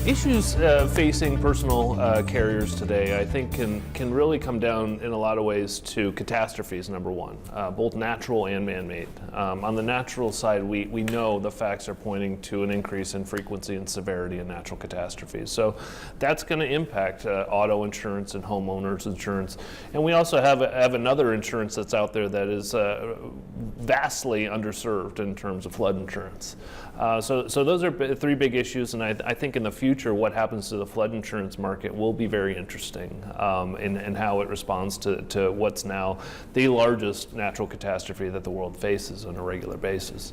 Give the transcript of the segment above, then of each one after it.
Issues facing personal carriers today, I think, can really come down in a lot of ways to catastrophes, number one, both natural and man-made. On the natural side, we know the facts are pointing to an increase in frequency and severity in natural catastrophes. So that's going to impact auto insurance and homeowners insurance. And we also have another insurance that's out there that is vastly underserved in terms of flood insurance. So those are three big issues, and I think in the future what happens to the flood insurance market will be very interesting in how it responds to what's now the largest natural catastrophe that the world faces on a regular basis.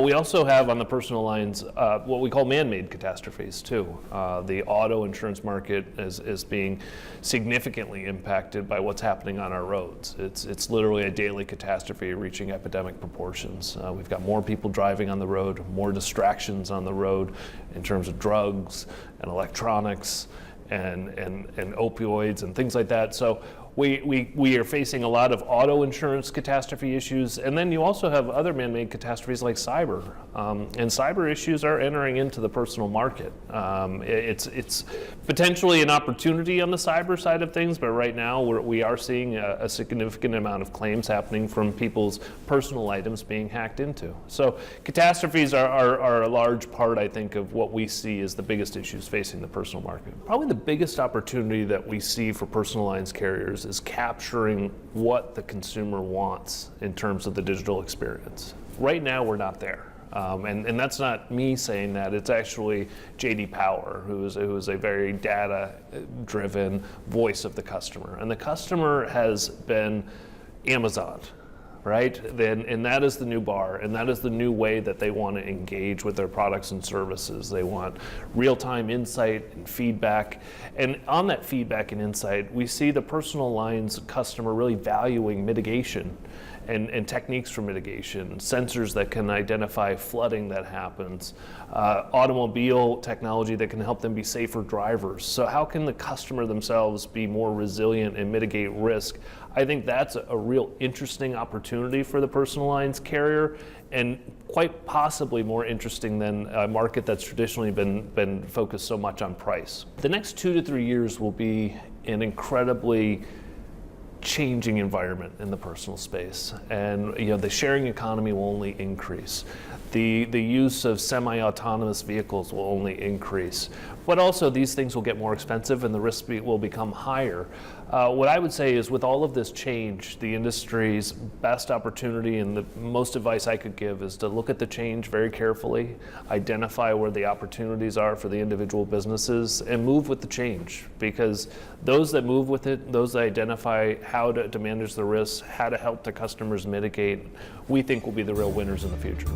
We also have on the personal lines what we call man-made catastrophes too. The auto insurance market is being significantly impacted by what's happening on our roads. It's literally a daily catastrophe reaching epidemic proportions. We've got more people driving on the road, more distractions on the road in terms of drugs and electronics and opioids and things like that. So we are facing a lot of auto insurance catastrophe issues, and then you also have other man-made catastrophes like cyber, and cyber issues are entering into the personal market. It's potentially an opportunity on the cyber side of things, but right now we are seeing a significant amount of claims happening from people's personal items being hacked into. So catastrophes are a large part, I think, of what we see as the biggest issues facing the personal market. Probably the biggest opportunity that we see for personal lines carriers is capturing what the consumer wants in terms of the digital experience. Right now, we're not there. And that's not me saying that, it's actually J.D. Power, who is a very data-driven voice of the customer. And the customer has been Amazon, right? And that is the new bar, and that is the new way that they want to engage with their products and services. They want real-time insight and feedback. And on that feedback and insight, we see the personal lines customer really valuing mitigation and techniques for mitigation, sensors that can identify flooding that happens, automobile technology that can help them be safer drivers. So how can the customer themselves be more resilient and mitigate risk? I think that's a real interesting opportunity for the personal lines carrier, and quite possibly more interesting than a market that's traditionally been focused so much on price. The next 2 to 3 years will be an incredibly changing environment in the personal space, and the sharing economy will only increase. The use of semi-autonomous vehicles will only increase, but also these things will get more expensive and the risk will become higher. What I would say is, with all of this change, the industry's best opportunity and the most advice I could give is to look at the change very carefully, identify where the opportunities are for the individual businesses, and move with the change. Because those that move with it, those that identify how to manage the risks, how to help the customers mitigate, we think will be the real winners in the future.